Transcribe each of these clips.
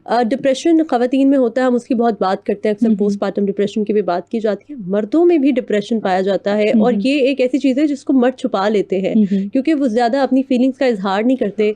Depression ख़वातीन में होता है, हम उसकी बहुत बात करते हैं, अक्सर पोस्टमार्टम डिप्रेशन की भी बात की जाती है। मर्दों में भी डिप्रेशन पाया जाता है और ये एक ऐसी चीज़ है जिसको मर्द छुपा लेते हैं क्योंकि वो ज़्यादा अपनी फीलिंग्स का इजहार नहीं करते,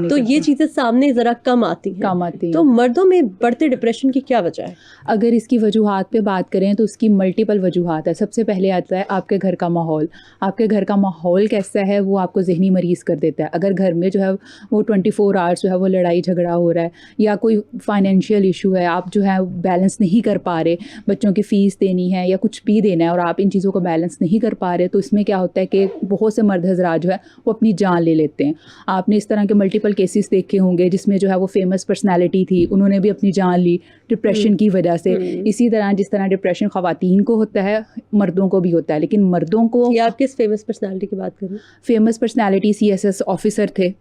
तो ये चीज़ें सामने ज़रा कम आती हैं। तो मर्दों में बढ़ते डिप्रेशन की क्या वजह है? अगर इसकी वजूहात पे बात करें तो उसकी मल्टीपल वजूहात है। सबसे पहले आता है आपके घर का माहौल। आपके घर का माहौल कैसा है वो आपको ज़हनी मरीज़ कर देता है। अगर घर में जो है वो 24 आवर्स जो है वो लड़ाई झगड़ा हो रहा है या कोई फाइनेंशियल इशू है, आप जो है बैलेंस नहीं कर पा रहे, बच्चों की फ़ीस देनी है या कुछ भी देना है और आप इन चीज़ों को बैलेंस नहीं कर पा रहे, तो इसमें क्या होता है कि बहुत से मर्द हज़रात जो है वो अपनी जान ले लेते हैं। आपने इस तरह के मल्टीपल केसेस देखे होंगे जिसमें जो है वो फेमस पर्सनैलिटी थी, उन्होंने भी अपनी जान ली डिप्रेशन की वजह से। इसी तरह जिस तरह डिप्रेशन ख़वातीन को होता है मर्दों को भी होता है, लेकिन मर्दों को, ये आप किस फेमस पर्सनैलिटी की बात कर रहे हैं? फेमस पर्सनैलिटी CSS ऑफिसर थे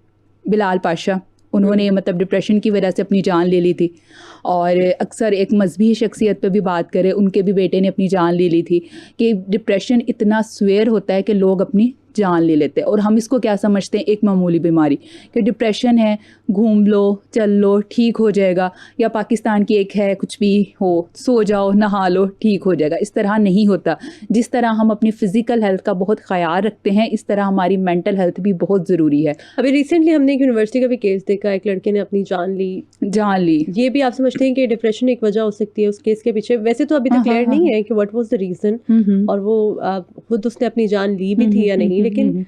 बिलाल पाशा, उन्होंने मतलब डिप्रेशन की वजह से अपनी जान ले ली थी। और अक्सर एक मजहबी शख्सियत पे भी बात करें, उनके भी बेटे ने अपनी जान ले ली थी कि डिप्रेशन इतना स्वेयर होता है कि लोग अपनी जान ले लेते हैं। और हम इसको क्या समझते हैं, एक मामूली बीमारी कि डिप्रेशन है, घूम लो चल लो ठीक हो जाएगा, या पाकिस्तान की एक है कुछ भी हो सो जाओ नहा लो ठीक हो जाएगा। इस तरह नहीं होता। जिस तरह हम अपनी फ़िज़िकल हेल्थ का बहुत ख्याल रखते हैं, इस तरह हमारी मेंटल हेल्थ भी बहुत ज़रूरी है। अभी रिसेंटली हमने एक यूनिवर्सिटी का भी केस देखा, एक लड़के ने अपनी जान ली। ये भी आप समझते हैं कि डिप्रेशन एक वजह हो सकती है उस केस के पीछे? वैसे तो अभी तक क्लियर नहीं है कि व्हाट वाज द रीज़न और वो खुद उसने अपनी जान ली भी थी या नहीं, लेकिन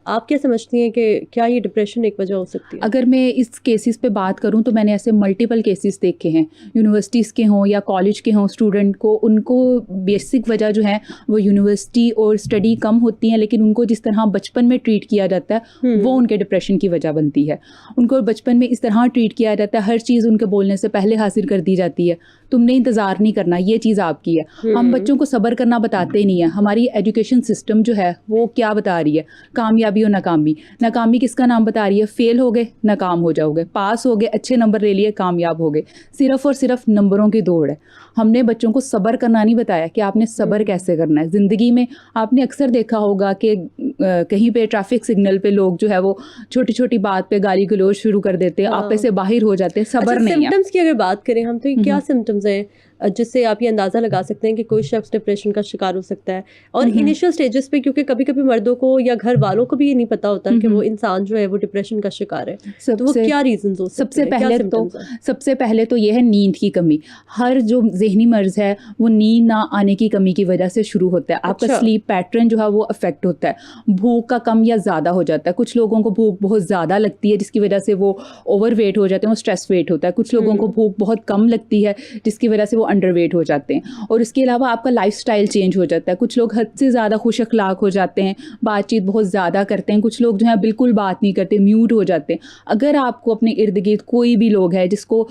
आप क्या समझती हैं कि क्या ये डिप्रेशन एक वजह हो सकती है? अगर मैं इस केसेस पे बात करूं तो मैंने ऐसे मल्टीपल केसेस देखे हैं, यूनिवर्सिटीज़ के हों या कॉलेज के हों, स्टूडेंट को उनको बेसिक वजह जो है वो यूनिवर्सिटी और स्टडी कम होती हैं, लेकिन उनको जिस तरह बचपन में ट्रीट किया जाता है वो उनके डिप्रेशन की वजह बनती है। उनको बचपन में इस तरह ट्रीट किया जाता है, हर चीज़ उनके बोलने से पहले हासिल कर दी जाती है, तुमने इंतज़ार नहीं करना, ये चीज़ आपकी है। हम बच्चों को सब्र करना बताते ही नहीं है। हमारी एजुकेशन सिस्टम जो है वो क्या बता रही है, कामयाबी और नाकामी। नाकामी किसका नाम बता रही है, फेल हो गए नाकाम हो जाओगे, पास हो गए अच्छे नंबर ले लिए कामयाब हो गए। सिर्फ़ और सिर्फ नंबरों की दौड़ है। हमने बच्चों को सब्र करना नहीं बताया कि आपने सब्र कैसे करना है ज़िंदगी में। आपने अक्सर देखा होगा कि कहीं पे ट्रैफिक सिग्नल पे लोग जो है वो छोटी छोटी बात पे गाली गलौज शुरू कर देते हैं, आपे से बाहर हो जाते हैं, सब्र नहीं है। सिम्टम्स की अगर बात करें हम, तो ये क्या सिम्टम्स हैं जिससे आप ये अंदाज़ा लगा सकते हैं कि कोई शख्स डिप्रेशन का शिकार हो सकता है? और इनिशियल स्टेजेस पे, क्योंकि कभी कभी मर्दों को या घर वालों को भी ये नहीं पता होता कि वो इंसान जो है वो डिप्रेशन का शिकार है, तो वो क्या रीजंस हो सकते हैं? सबसे पहले तो ये है नींद की कमी। हर जो जहनी मर्ज है वो नींद ना आने की कमी की वजह से शुरू होता है। आपका स्लीप पैटर्न जो है वो अफेक्ट होता है। भूख का कम या ज़्यादा हो जाता है। कुछ लोगों को भूख बहुत ज़्यादा लगती है जिसकी वजह से वो ओवर वेट हो जाते हैं, वो स्ट्रेस वेट होता है। कुछ लोगों को भूख बहुत कम लगती है जिसकी वजह से वो अंडरवेट हो जाते हैं। और इसके अलावा आपका लाइफस्टाइल चेंज हो जाता है। कुछ लोग हद से ज़्यादा खुश अखलाक हो जाते हैं, बातचीत बहुत ज़्यादा करते हैं। कुछ लोग जो है बिल्कुल बात नहीं करते, म्यूट हो जाते हैं। अगर आपको अपने इर्द गिर्द कोई भी लोग है जिसको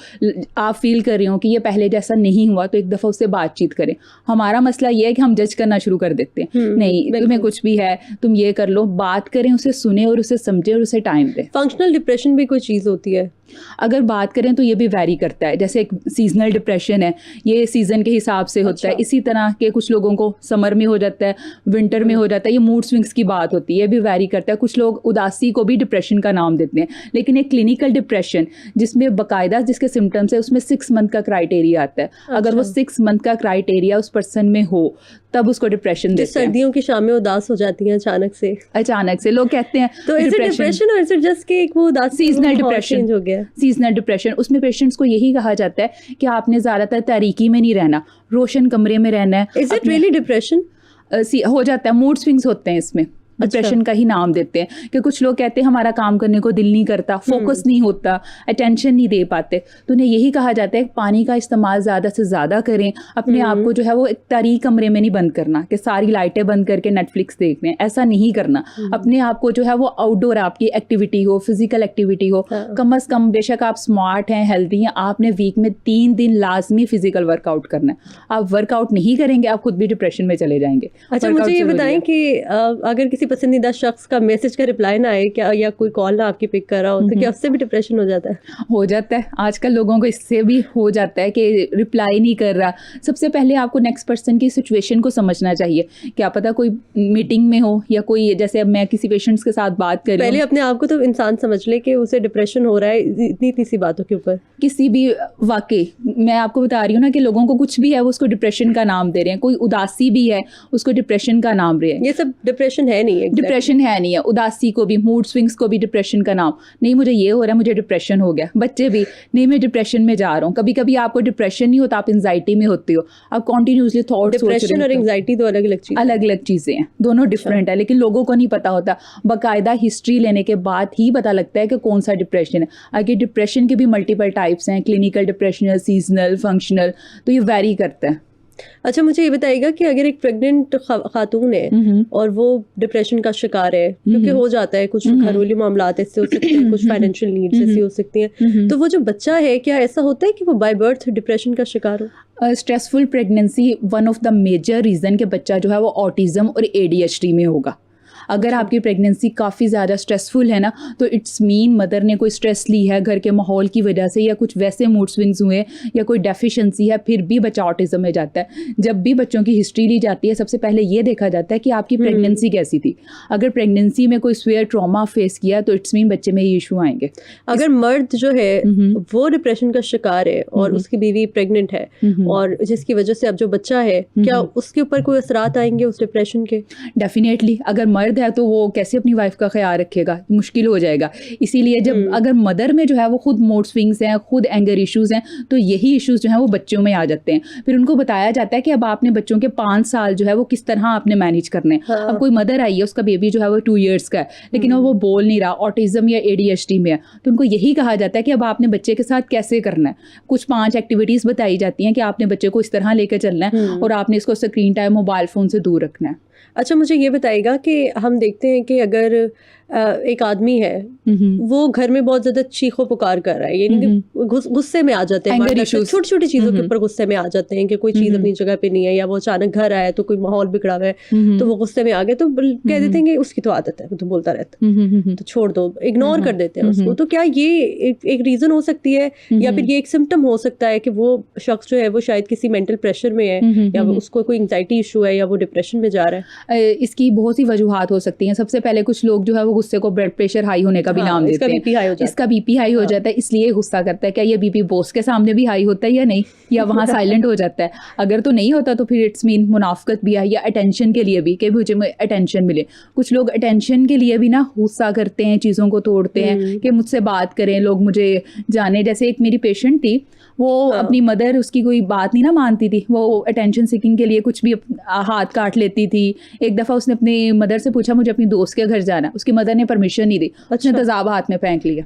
आप फील कर रहे हो कि ये पहले जैसा नहीं हुआ, तो एक दफ़ा उससे बातचीत करें। हमारा मसला ये है कि हम जज करना शुरू कर देते हैं, नहीं तुम्हें कुछ भी है, तुम ये कर लो। बात करें, उसे सुने और उसे समझे और उसे टाइम दें। फंक्शनल डिप्रेशन भी कोई चीज़ होती है? अगर बात करें तो ये भी वैरी करता है। जैसे एक सीजनल डिप्रेशन है, ये सीज़न के हिसाब से होता है। इसी तरह के कुछ लोगों को समर में हो जाता है, विंटर में हो जाता है। ये मूड स्विंग्स की बात होती है, ये भी वैरी करता है। कुछ लोग उदासी को भी डिप्रेशन का नाम देते हैं, लेकिन एक क्लिनिकल डिप्रेशन जिसमें बाकायदा जिसके सिम्टम्स है उसमें 6 मंथ का क्राइटेरिया आता है। अगर वो 6 मंथ का क्राइटेरिया उस पर्सन में हो तब उसको डिप्रेशन देते हैं। सर्दियों की शामें उदास हो जाती हैं अचानक से लोग कहते हैं तो इज इट डिप्रेशन और इज इट जस्ट कि वो उदासी सीजनल डिप्रेशन हो गया? सीजनल डिप्रेशन, उसमें पेशेंट्स को यही कहा जाता है कि आपने ज़्यादातर तारीकी में नहीं रहना, रोशन कमरे में रहना है। Is it really depression? हो जाता है, मूड स्विंग्स होते हैं इसमें। डिप्रेशन का ही नाम देते हैं कि कुछ लोग कहते हैं हमारा काम करने को दिल नहीं करता, फोकस नहीं होता, अटेंशन नहीं दे पाते। तो उन्हें यही कहा जाता है कि पानी का इस्तेमाल ज़्यादा से ज़्यादा करें। अपने आप को जो है वो एक तारीक कमरे में नहीं बंद करना कि सारी लाइटें बंद करके नेटफ्लिक्स देख रहे हैं, ऐसा नहीं करना। अपने आप को जो है वो आउटडोर आपकी एक्टिविटी हो, फिजिकल एक्टिविटी हो, कम अज़ कम, बेशक आप स्मार्ट हैं, हेल्दी हैं, आपने वीक में 3 दिन लाजमी फिजिकल वर्कआउट करना है। आप वर्कआउट नहीं करेंगे आप खुद भी डिप्रेशन में चले जाएंगे। अच्छा, मुझे ये बताएं कि अगर किसी किसी पसंदीदा शख्स का मैसेज का रिप्लाई ना आए क्या, या कोई कॉल ना आपकी पिक कर रहा हो, तो क्या उससे भी डिप्रेशन हो जाता है? हो जाता है, आजकल लोगों को इससे भी हो जाता है कि रिप्लाई नहीं कर रहा। सबसे पहले आपको नेक्स्ट पर्सन की सिचुएशन को समझना चाहिए। क्या पता कोई मीटिंग में हो या कोई, जैसे अब मैं किसी पेशेंट्स के साथ बात कर रही हूँ, पहले अपने आप को तो इंसान समझ ले कि उसे डिप्रेशन हो रहा है इतनी इतनी सी बातों के ऊपर। किसी भी, वाकई मैं आपको बता रही हूँ ना कि लोगों को कुछ भी है वो उसको डिप्रेशन का नाम दे रहे हैं। कोई उदासी भी है उसको डिप्रेशन का नाम दे रहे हैं। ये सब डिप्रेशन है नहीं है, डिप्रेशन है नहीं है। उदासी को भी, मूड स्विंग्स को भी डिप्रेशन का नाम नहीं। मुझे ये हो रहा है, मुझे डिप्रेशन हो गया। बच्चे भी नहीं, मैं डिप्रेशन में जा रहा हूँ। कभी कभी आपको डिप्रेशन नहीं होता, आप एंजाइटी में होते हो, आप कॉन्टिन्यूसली थॉट्स सोच रहे हो। डिप्रेशन और एंजाइटी दो अलग अलग चीज़, अलग अलग चीज़ें हैं, दोनों डिफरेंट है, लेकिन लोगों को नहीं पता होता। बाकायदा हिस्ट्री लेने के बाद ही पता लगता है कि कौन सा डिप्रेशन है। आगे डिप्रेशन के भी मल्टीपल टाइप्स हैं, क्लिनिकल डिप्रेशन, सीजनल, फंक्शनल, तो ये वेरी करता है। अच्छा, मुझे ये बताइएगा कि अगर एक प्रेग्नेंट खातून है और वो डिप्रेशन का शिकार है, क्योंकि हो जाता है, कुछ घरेलू मामलात ऐसे हो सकते हैं, कुछ फाइनेंशियल नीड्स ऐसी हो सकती हैं, तो वो जो बच्चा है, क्या ऐसा होता है कि वो बाय बर्थ डिप्रेशन का शिकार हो? Stressful pregnancy one of the major reason के बच्चा जो है वो ऑटिज्म और ADHD में होगा। अगर आपकी प्रेगनेंसी काफ़ी ज़्यादा स्ट्रेसफुल है ना, तो इट्स मीन मदर ने कोई स्ट्रेस ली है घर के माहौल की वजह से, या कुछ वैसे मूड स्विंग्स हुए, या कोई डेफिशिएंसी है, फिर भी बच्चा ऑटिज्म में जाता है। जब भी बच्चों की हिस्ट्री ली जाती है, सबसे पहले ये देखा जाता है कि आपकी प्रेगनेंसी कैसी थी। अगर प्रेगनेंसी में कोई स्वेयर ट्रॉमा फेस किया तो इट्स मीन बच्चे में ये इशू आएंगे। अगर मर्द जो है वो डिप्रेशन का शिकार है और उसकी बीवी प्रेग्नेंट है और जिसकी वजह से अब जो बच्चा है, क्या उसके ऊपर कोई असरात आएंगे उस डिप्रेशन के? डेफिनेटली। अगर मर्द है तो वो कैसे अपनी वाइफ का ख्याल रखेगा, मुश्किल हो जाएगा। इसीलिए जब अगर मदर में जो है वो खुद मूड स्विंग्स हैं, खुद एंगर इश्यूज हैं, तो यही इश्यूज जो हैं वो बच्चों में आ जाते हैं। फिर उनको बताया जाता है कि अब आपने बच्चों के 5 साल जो है वो किस तरह आपने मैनेज करने। अब कोई मदर आई है, उसका बेबी जो है वो 2 years का है, लेकिन वो बोल नहीं रहा, ऑटिज्म या ADHD में है, तो उनको यही कहा जाता है कि अब आपने बच्चे के साथ कैसे करना है। कुछ 5 एक्टिविटीज़ बताई जाती हैं कि आपने बच्चे को इस तरह लेकर चलना है और आपने इसको स्क्रीन टाइम, मोबाइल फ़ोन से दूर रखना है। अच्छा, मुझे ये बताइएगा कि हम देखते हैं कि अगर एक आदमी है, वो घर में बहुत ज्यादा चीखो पुकार कर रहा है, यानी गुस्से में आ जाते हैं, छोटी छोटी चीजों के ऊपर गुस्से में आ जाते हैं कि कोई चीज अपनी जगह पे नहीं है, या वो अचानक घर आया तो कोई माहौल बिगड़ा हुआ है, तो वो गुस्से में आ गए, तो कह देते हैं कि उसकी तो आदत है, वो तो बोलता रहता है, तो छोड़ दो, इग्नोर कर देते हैं उसको। तो क्या ये एक रीजन हो सकती है, या फिर ये एक सिम्टम हो सकता है कि वो शख्स जो है वो शायद किसी मेंटल प्रेशर में है, या उसको कोई एंग्जाइटी इशू है, या वो डिप्रेशन में जा रहा है? इसकी बहुत सी वजूहात हो सकती हैं। सबसे पहले कुछ लोग जो है वो गुस्से को ब्लड प्रेशर हाई होने का भी नाम देते हैं। इसका बीपी हाई हो जाता है, इसलिए गुस्सा करता है। क्या ये बीपी बॉस के सामने भी हाई होता है या नहीं, या वहाँ साइलेंट हो जाता है? अगर तो नहीं होता तो फिर इट्स मीन मुनाफकत भी है, या अटेंशन के लिए भी, कि मुझे अटेंशन मिले। कुछ लोग अटेंशन के लिए भी ना गुस्सा करते हैं, चीज़ों को तोड़ते हैं कि मुझसे बात करें, लोग मुझे जाने। जैसे एक मेरी पेशेंट थी, वो अपनी मदर, उसकी कोई बात नहीं ना मानती थी, वो अटेंशन सीकिंग के लिए कुछ भी हाथ काट लेती थी। एक दफ़ा उसने अपनी मदर से पूछा मुझे अपनी दोस्त के घर जाना, उसकी मदर ने परमिशन नहीं दी, उसने तेजाब हाथ में फेंक लिया।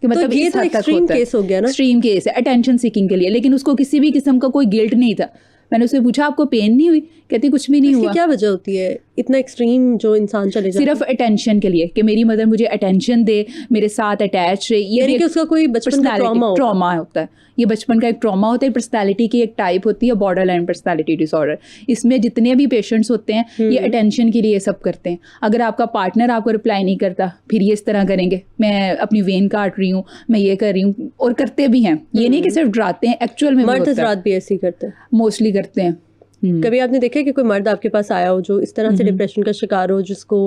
कि मतलब तो ये तो एक्सट्रीम केस हो गया ना, एक्सट्रीम केस है अटेंशन सीकिंग के लिए। लेकिन उसको किसी भी किस्म का कोई गिल्ट नहीं था। मैंने उससे पूछा आपको पेन नहीं हुई, कहती कुछ भी नहीं हुआ। क्या वजह होती है इतना एक्सट्रीम जो इंसान चले जाता है सिर्फ अटेंशन के लिए, कि मेरी मदर मुझे अटेंशन दे, मेरे साथ अटैच रहे। ये कि उसका कोई बचपन का ट्रॉमा होता है, ये बचपन का एक ट्रॉमा होता है। पर्सनालिटी की एक टाइप होती है बॉर्डरलाइन पर्सनालिटी डिसऑर्डर। इसमें जितने भी पेशेंट्स होते हैं ये अटेंशन के लिए ये सब करते हैं। अगर आपका पार्टनर आपको रिप्लाई नहीं करता, फिर ये इस तरह करेंगे, मैं अपनी वेन काट रही हूँ, मैं ये कर रही हूँ, और करते भी हैं। ये नहीं कि सिर्फ डराते हैं, एक्चुअल में मर्द हज़रात भी ऐसे ही करते हैं, मोस्टली करते हैं। कभी आपने देखा कि कोई मर्द आपके पास आया हो जो इस तरह से डिप्रेशन का शिकार हो, जिसको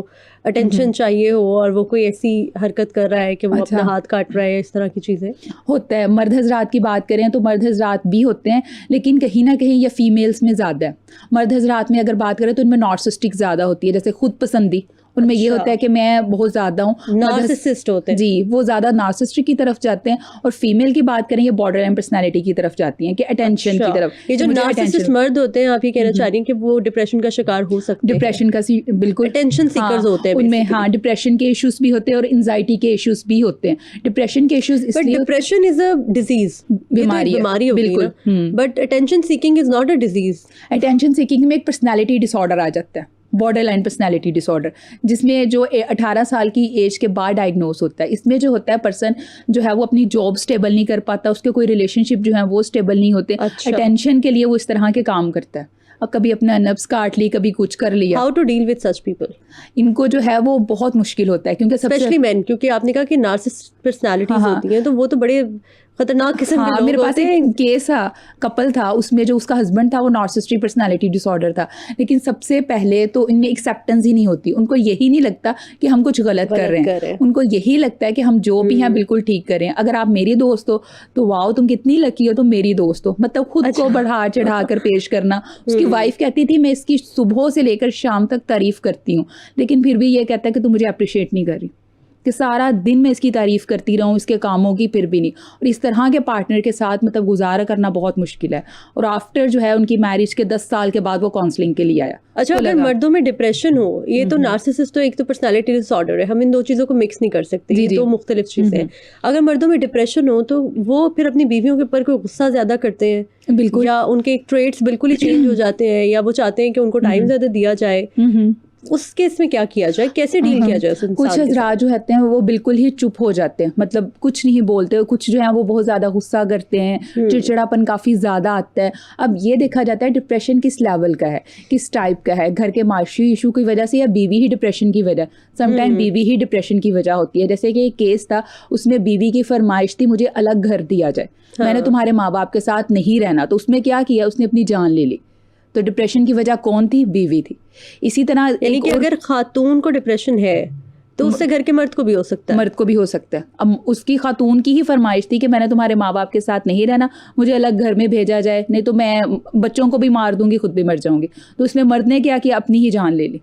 अटेंशन चाहिए हो, और वो कोई ऐसी हरकत कर रहा है कि वो अपना हाथ काट रहा है, इस तरह की चीज़ें? होता है। मर्द हजरात की बात करें तो मर्द हजरात भी होते हैं, लेकिन कहीं ना कहीं ये फीमेल्स में ज़्यादा है। मर्द हजरात में अगर बात करें तो इनमें नार्सिसिस्टिक ज़्यादा होती है, जैसे खुद पसंदी। उनमें ये होता है कि मैं बहुत ज़्यादा हूँ, नार्सिसिस्ट होते हैं जी, वो ज़्यादा नार्सिसिस्टिक की तरफ जाते हैं। और फीमेल की बात करें, ये बॉर्डरलाइन पर्सनालिटी की तरफ जाती हैं, कि अटेंशन की तरफ। ये जो नार्सिसिस्ट मर्द होते हैं, आप ये कहना चाह रही हैं कि वो डिप्रेशन का शिकार हो सकते हैं? डिप्रेशन का बिल्कुल, अटेंशन सीकर्स होते हैं उनमें। हाँ, डिप्रेशन के इश्यूज भी होते हैं और एंजाइटी के इश्यूज भी होते हैं। डिप्रेशन के इश्यूज इसलिए, डिप्रेशन इज अ डिजीज, बीमारी होती है, but attention seeking is not a disease. Attention seeking में एक पर्सनालिटी डिसऑर्डर आ जाता है, बॉर्डरलाइन पर्सनालिटी डिसऑर्डर, जिसमें जो 18 साल की एज के बाद डायग्नोस होता है। इसमें जो होता है, पर्सन जो है वो अपनी जॉब स्टेबल नहीं कर पाता, उसके कोई रिलेशनशिप जो है वो स्टेबल नहीं होते। अटेंशन के लिए वो इस तरह के काम करता है। और कभी अपना नब्स काट ली, कभी कुछ कर लिया। How to deal with such people? इनको जो है वो बहुत मुश्किल होता है, क्योंकि स्पेशली मैन, क्योंकि आपने कहा कि नार्सिसिस्ट पर्सनालिटीज होती हैं, तो वो तो बड़े खतरनाक किस्म के लोग मेरे पास होते हैं। एक केस था, कपल था, उसमें जो उसका हस्बैंड था वो नार्सिसिस्टिक पर्सनालिटी डिसऑर्डर था। लेकिन सबसे पहले तो इनमें एक्सेप्टेंस ही नहीं होती, उनको यही नहीं लगता कि हम कुछ गलत कर रहे हैं, उनको यही लगता है कि हम जो भी हैं बिल्कुल ठीक कर रहे हैं। अगर आप मेरी दोस्त हो तो वाओ तुम कितनी लकी हो, तुम मेरी दोस्त हो, मतलब खुद को बढ़ा चढ़ा कर पेश करना। उसकी वाइफ कहती थी मैं इसकी सुबह से लेकर शाम तक तारीफ करती हूँ, लेकिन फिर भी ये कहता है कि तुम मुझे अप्रिशिएट नहीं कर रही, कि सारा दिन मैं इसकी तारीफ़ करती रहूँ इसके कामों की, फिर भी नहीं। और इस तरह के पार्टनर के साथ मतलब गुजारा करना बहुत मुश्किल है। और आफ्टर जो है उनकी मैरिज के 10 साल के बाद वो काउंसलिंग के लिए आया। अच्छा, अगर मर्दों में डिप्रेशन हो, ये तो नार्सिसिस्ट तो एक तो पर्सनालिटी डिसऑर्डर है, हम इन दो चीज़ों को मिक्स नहीं कर सकते, ये तो मुख्तलिफ चीज़ें हैं। अगर मर्दों में डिप्रेशन हो तो वो फिर अपनी बीवियों के ऊपर कोई गुस्सा ज़्यादा करते हैं, बिल्कुल, या उनके ट्रेट्स बिल्कुल ही चेंज हो जाते हैं, या वो चाहते हैं कि उनको टाइम ज़्यादा दिया जाए, उस केस में क्या किया जाए, कैसे डील किया जाए? कुछ हजरात जो होते हैं वो बिल्कुल ही चुप हो जाते हैं, मतलब कुछ नहीं बोलते। कुछ जो है वो बहुत ज़्यादा गुस्सा करते हैं, चिड़चिड़ापन काफ़ी ज़्यादा आता है। अब ये देखा जाता है डिप्रेशन किस लेवल का है, किस टाइप का है, घर के माशी इशू की वजह से या बीवी ही डिप्रेशन की वजह। समटाइम बीवी ही डिप्रेशन की वजह होती है। जैसे कि एक केस था, उसमें बीवी की फरमाइश थी मुझे अलग घर दिया जाए, मैंने तुम्हारे माँ बाप के साथ नहीं रहना। तो उसमें क्या किया, उसने अपनी जान ले ली। तो डिप्रेशन की वजह कौन थी? बीवी थी। इसी तरह यानी कि अगर खातून को डिप्रेशन है तो उससे घर के मर्द को भी हो सकता है। मर्द को भी हो सकता है। अब उसकी खातून की ही फरमाइश थी कि मैंने तुम्हारे माँ बाप के साथ नहीं रहना, मुझे अलग घर में भेजा जाए, नहीं तो मैं बच्चों को भी मार दूंगी, खुद भी मर जाऊंगी। तो उसमें मर्द ने क्या किया, अपनी ही जान ले ली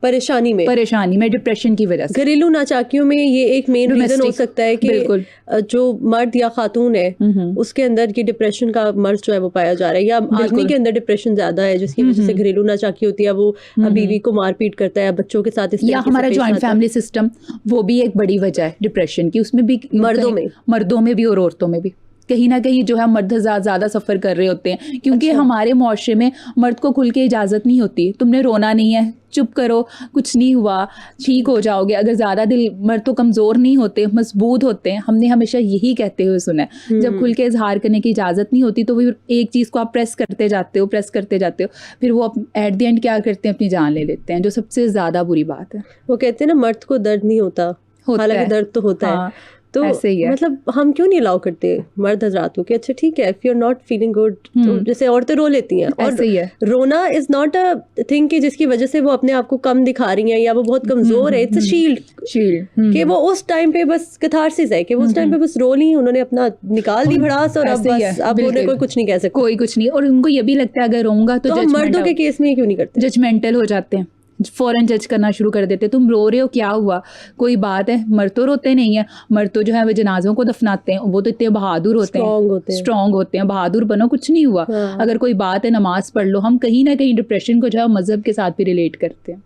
परेशानी में डिप्रेशन की वजह से। घरेलू नाचाकियों में ये एक मेन रीजन हो सकता है कि जो मर्द या खातून है उसके अंदर ये डिप्रेशन का मर्ज जो है वो पाया जा रहा है, या आदमी के अंदर डिप्रेशन ज्यादा है जिसकी वजह से घरेलू नाचाकी होती है, वो बीवी को मारपीट करता है, बच्चों के साथ, या हमारा जॉइंट फैमिली सिस्टम, वो भी एक बड़ी वजह है डिप्रेशन की। उसमें भी मर्दों में भी और औरतों में भी कहीं ना कहीं जो है मर्द ज़्यादा सफ़र कर रहे होते हैं, क्योंकि हमारे मुआशरे में मर्द को खुल के इजाज़त नहीं होती, तुमने रोना नहीं है, चुप करो, कुछ नहीं हुआ, ठीक हो जाओगे। अगर ज़्यादा दिल, मर्द तो कमज़ोर नहीं होते, मजबूत होते हैं। हमने हमेशा यही कहते हुए सुना है, जब खुल के इजहार करने की इजाज़त नहीं होती तो फिर एक चीज़ को आप प्रेस करते जाते हो, फिर वो एट द एंड क्या करते हैं, अपनी जान ले लेते हैं, जो सबसे ज़्यादा बुरी बात है। वो कहते हैं ना, मर्द को दर्द नहीं होता, हालांकि दर्द तो होता है। तो ऐसे ही है। मतलब हम क्यों नहीं अलाउ करते मर्द हजरात को कि अच्छा ठीक है, if you are not feeling good, तो जैसे औरतें रो लेती हैं, और रोना इज नॉट अ थिंग कि जिसकी वजह से वो अपने आप को कम दिखा रही हैं या वो बहुत कमजोर है। इट्स अ शील्ड कि वो उस टाइम पे बस कैथारसिस है, कि वो उस टाइम पे बस रो ली, उन्होंने अपना निकाल दी भड़ास, और अब बस अब उन्हें कोई कुछ नहीं कह सकता, कोई कुछ नहीं। और उनको ये भी लगता है अगर रोऊंगा तो मर्दों के केस में क्यों नहीं करते, जजमेंटल हो जाते हैं, फौरन जज करना शुरू कर देते, तुम रो रहे हो, क्या हुआ, कोई बात है। मर्द तो रोते नहीं है, मर्द तो जो है वो जनाजों को दफनाते हैं, वो तो इतने बहादुर होते हैं, स्ट्रॉन्ग होते हैं, बहादुर बनो, कुछ नहीं हुआ। अगर कोई बात है, नमाज पढ़ लो। हम कहीं ना कहीं डिप्रेशन को जो है मजहब के साथ भी रिलेट करते हैं।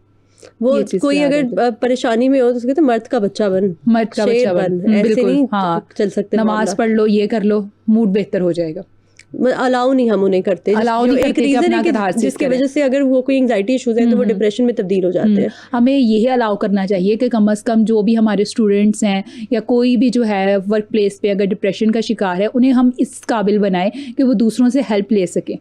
वो कोई अगर परेशानी में हो तो कहते मर्द का बच्चा बन, ऐसे नहीं चल सकते, नमाज पढ़ लो, ये कर लो, मूड बेहतर हो जाएगा। अलाउ नहीं हम उन्हें करते, एक रीजन है कि जिसकी वजह से अगर वो कोई एंजाइटी इश्यूज है तो वो डिप्रेशन में तब्दील हो जाते हैं। हमें यही अलाउ करना चाहिए कि कम से कम जो भी हमारे स्टूडेंट्स हैं या कोई भी जो है वर्क प्लेस पे अगर डिप्रेशन का शिकार है, उन्हें हम इस काबिल बनाएं कि वो दूसरों से हेल्प ले सकें।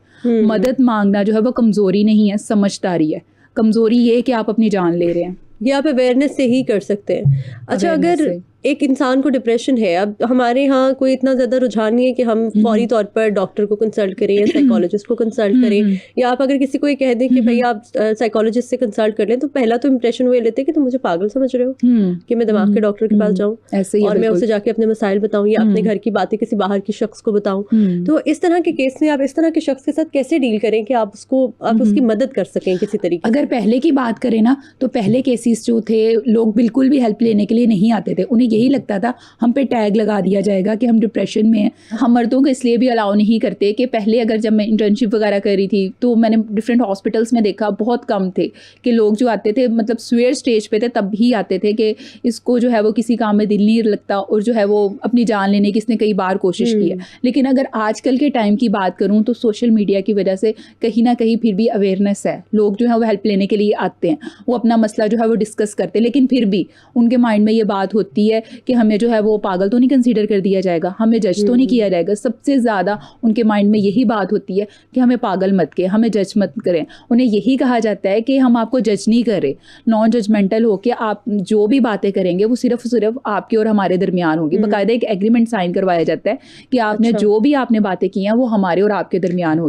मदद मांगना जो है वो कमज़ोरी नहीं है, समझदारी है। कमज़ोरी ये कि आप अपनी जान ले रहे हैं, ये आप अवेयरनेस से ही कर सकते हैं। अच्छा, अगर एक इंसान को डिप्रेशन है, अब हमारे यहाँ कोई इतना ज़्यादा रुझान नहीं है कि हम फौरी तौर पर डॉक्टर को कंसल्ट करें या साइकोलॉजिस्ट को कंसल्ट करें, या आप अगर किसी को ये कह दें कि भाई आप साइकोलॉजिस्ट से कंसल्ट कर लें, तो पहला तो इंप्रेशन वो ये लेते हैं कि तुम मुझे पागल समझ रहे हो कि मैं दिमाग के डॉक्टर के पास जाऊँ और मैं उसे जाके अपने मसाइल बताऊँ या अपने घर की बातें किसी बाहर की शख्स को बताऊँ। तो इस तरह के केस में आप इस तरह के शख्स के साथ कैसे डील करें कि आप उसकी मदद कर सकें किसी तरीके? अगर पहले की बात करें ना, तो पहले केसेस जो थे, लोग बिल्कुल भी हेल्प लेने के लिए नहीं आते थे। उन्हें यही लगता था हम पे टैग लगा दिया जाएगा कि हम डिप्रेशन में हैं। हम मर्दों को इसलिए भी अलाउ नहीं करते कि पहले अगर जब मैं इंटर्नशिप वगैरह कर रही थी तो मैंने डिफरेंट हॉस्पिटल्स में देखा, बहुत कम थे कि लोग जो आते थे, मतलब स्वेयर स्टेज पे थे तब ही आते थे कि इसको जो है वो किसी काम में दिल नहीं लगता और जो है वो अपनी जान लेने की इसने कई बार कोशिश की है। लेकिन अगर आजकल के टाइम की बात करूँ तो सोशल मीडिया की वजह से कहीं ना कहीं फिर भी अवेयरनेस है, लोग जो है वो हेल्प लेने के लिए आते हैं, वो अपना मसला जो है वो डिस्कस करते हैं। लेकिन फिर भी उनके माइंड में ये बात होती है है कि हमें जो है वो पागल तो नहीं कंसीडर कर दिया जाएगा, हमें जज तो नहीं किया जाएगा। सबसे ज़्यादा उनके माइंड में यही बात होती है कि हमें पागल मत करें, हमें जज मत करें। उन्हें यही कहा जाता है कि हम आपको जज नहीं कर रहे, नॉन जजमेंटल होके आप जो भी बातें करेंगे वो सिर्फ आपके और हमारे दरमियान होगी। बाकायदा एक एग्रीमेंट साइन करवाया जाता है कि आपने जो भी आपने बातें की हैं वो हमारे और आपके दरमियान होगी।